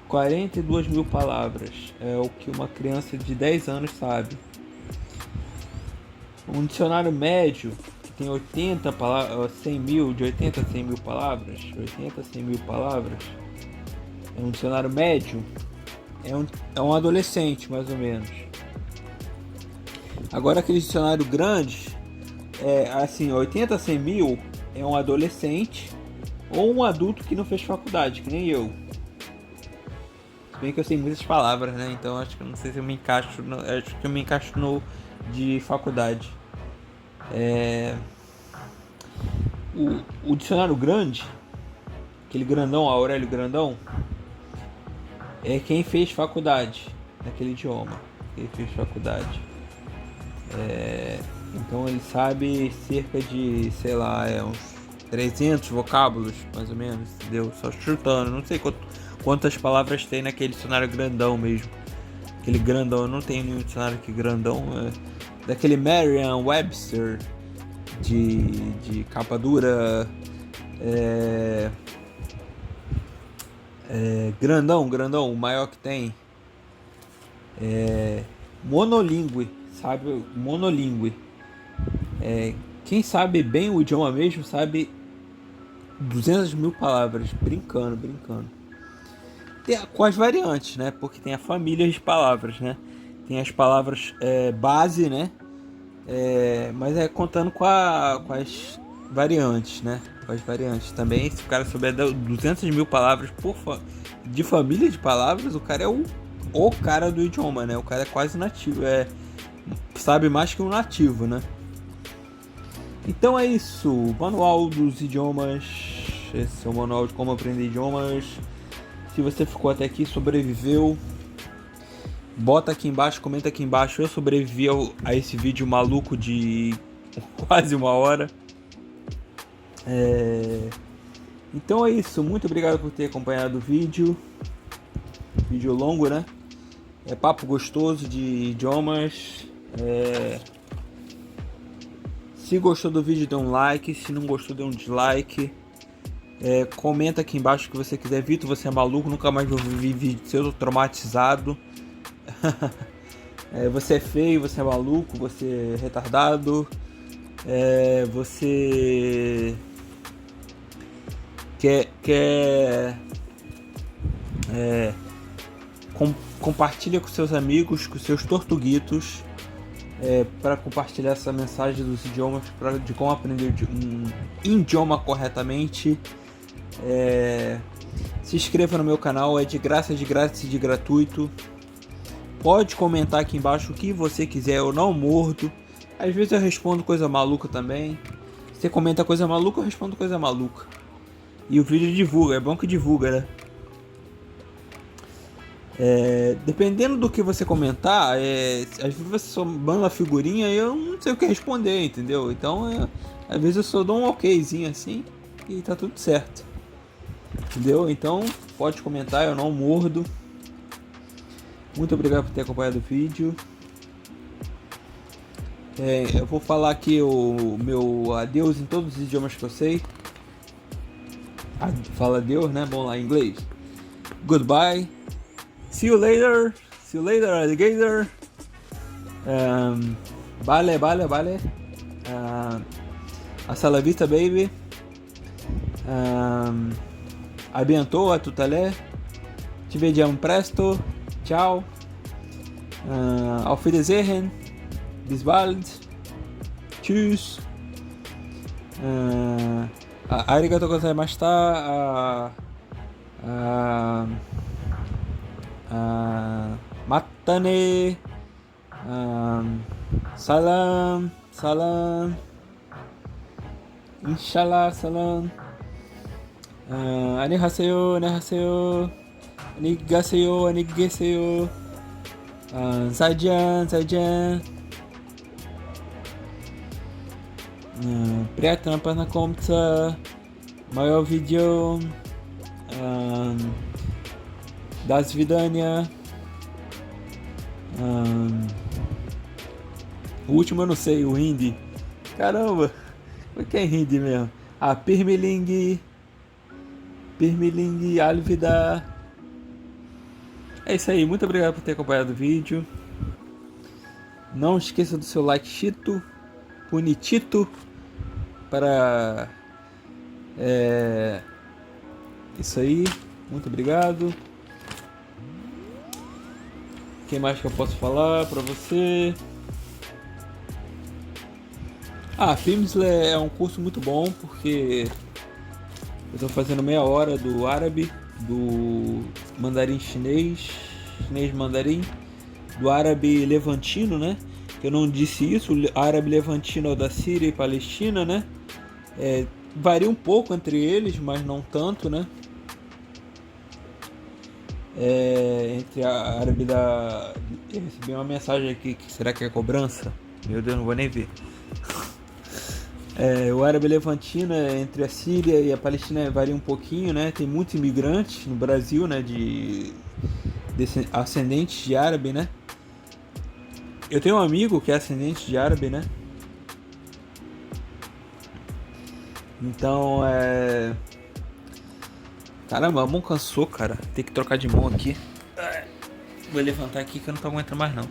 42.000 palavras. É o que uma criança de 10 anos sabe. Um dicionário médio que tem 80 palavras, 100.000, de 80 a 100.000 palavras. 80 a 100.000 palavras. É um dicionário médio. é um adolescente, mais ou menos. Agora aquele dicionário grande, assim, 80 a 100 mil é um adolescente ou um adulto que não fez faculdade, que nem eu. Se bem que eu sei muitas palavras, né? Então acho que eu não sei se eu me encaixo. Acho que eu me encaixo no de faculdade. O dicionário grande, aquele grandão, Aurélio Grandão, é quem fez faculdade naquele idioma. Quem fez faculdade. Então ele sabe cerca de, sei lá, uns 300 vocábulos, mais ou menos, entendeu? Só chutando, não sei quantas palavras tem naquele dicionário grandão mesmo. Aquele grandão, eu não tenho nenhum dicionário aqui grandão. Daquele Merriam-Webster de capa dura. Grandão, o maior que tem. Monolingue, sabe? Monolingue. Quem sabe bem o idioma mesmo sabe 200 mil palavras, brincando. Com as variantes, né? Porque tem a família de palavras, né? Tem as palavras base, né? Mas contando com as variantes, né? Com as variantes. Também, se o cara souber 200 mil palavras de família de palavras, o cara é o cara do idioma, né? O cara é quase nativo, sabe mais que um nativo, né? Então é isso, manual dos idiomas. Esse é o manual de como aprender idiomas. Se você ficou até aqui, sobreviveu, bota aqui embaixo, comenta aqui embaixo. Eu sobrevivi a esse vídeo maluco de quase 1 hora. Então é isso, muito obrigado por ter acompanhado o vídeo. Vídeo longo, né? É papo gostoso de idiomas. Se gostou do vídeo, dê um like. Se não gostou, dê um dislike. Comenta aqui embaixo o que você quiser. Vitor, você é maluco, nunca mais vou ver vídeo seu, tô traumatizado. Você é feio, você é maluco, você é retardado. Você quer compartilha com seus amigos, com seus tortuguitos, para compartilhar essa mensagem dos idiomas, de como aprender um idioma corretamente. Se inscreva no meu canal, é de graça, de grátis e de gratuito. Pode comentar aqui embaixo o que você quiser, eu não mordo. Às vezes eu respondo coisa maluca também. Você comenta coisa maluca, eu respondo coisa maluca. E o vídeo divulga, é bom que divulga, né? Dependendo do que você comentar, às vezes você só manda uma figurinha e eu não sei o que responder, entendeu? Então, às vezes eu só dou um okzinho assim e tá tudo certo. Entendeu? Então, pode comentar, eu não mordo. Muito obrigado por ter acompanhado o vídeo. Eu vou falar aqui o meu adeus em todos os idiomas que eu sei. Fala adeus, né? Bom lá em inglês. Goodbye. See you later, alligator. Vale. Hasta la vista, baby. A bientôt, a tout à l'heure. Ci vediamo presto. Ciao. Auf Wiedersehen. Bis bald. Tschüss. Arigatou gozaimashita. Matane. Salam. Inshallah, salam. Annyeonghaseyo. Annyeonghaseyo. Zaijian. Приятного познакомиться. Мое видео. До свидания. O último eu não sei, o hindi. Caramba, o que é hindi mesmo? Pirmiling, Alvida. É isso aí, muito obrigado por ter acompanhado o vídeo. Não esqueça do seu like chito, bonitito, para isso aí, muito obrigado. que mais que eu posso falar pra você? Pimsleur é um curso muito bom porque eu tô fazendo meia hora do árabe, do mandarim chinês, chinês mandarim, do árabe levantino, né? Eu não disse isso, o árabe levantino é o da Síria e Palestina, né? Varia um pouco entre eles, mas não tanto, né? Entre a árabe da... Eu recebi uma mensagem aqui, que será que é cobrança? Meu Deus, não vou nem ver. O árabe levantino entre a Síria e a Palestina varia um pouquinho, né? Tem muitos imigrantes no Brasil, né? De ascendentes de árabe, né? Eu tenho um amigo que é ascendente de árabe, né? Então, Caramba, a mão cansou, cara. Tem que trocar de mão aqui. Vou levantar aqui que eu não tô aguentando mais, não.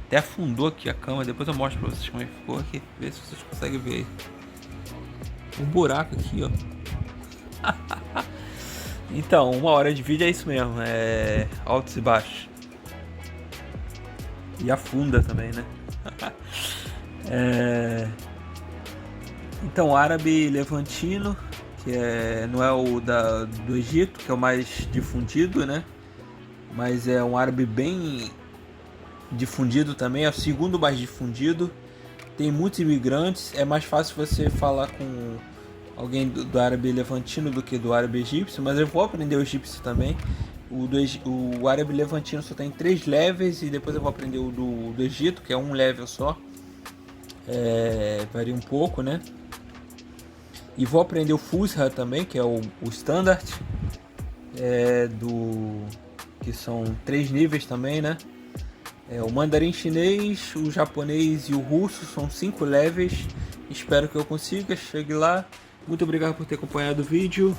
Até afundou aqui a cama. Depois eu mostro pra vocês como é que ficou aqui. Vê se vocês conseguem ver. Um buraco aqui, ó. Então, 1 hora de vídeo é isso mesmo. Altos e baixos. E afunda também, né? Então, árabe levantino, que não é o do Egito, que é o mais difundido, né? Mas é um árabe bem difundido também, é o segundo mais difundido. Tem muitos imigrantes, é mais fácil você falar com alguém do árabe levantino do que do árabe egípcio, mas eu vou aprender o egípcio também. O árabe levantino só tem 3 levels e depois eu vou aprender o do Egito, que é um level só. Varia um pouco, né? E vou aprender o Fusha também, que é o standard, que são 3 níveis também, né? O mandarim chinês, o japonês e o russo são 5 levels. Espero que eu consiga, chegue lá. Muito obrigado por ter acompanhado o vídeo.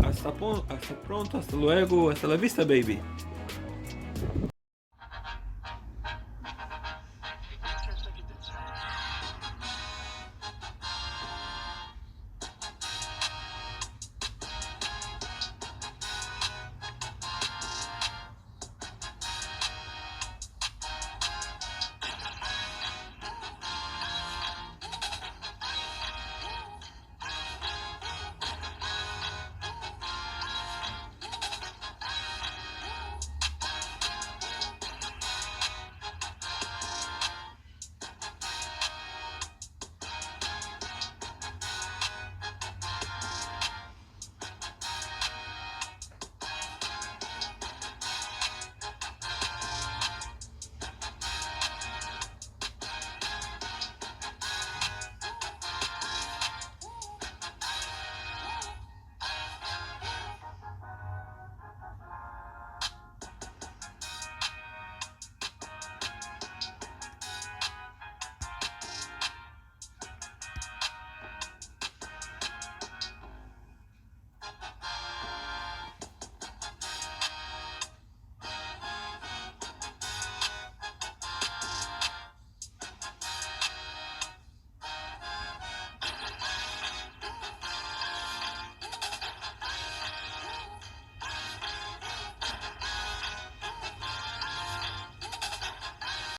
Hasta pronto, hasta luego, hasta la vista, baby.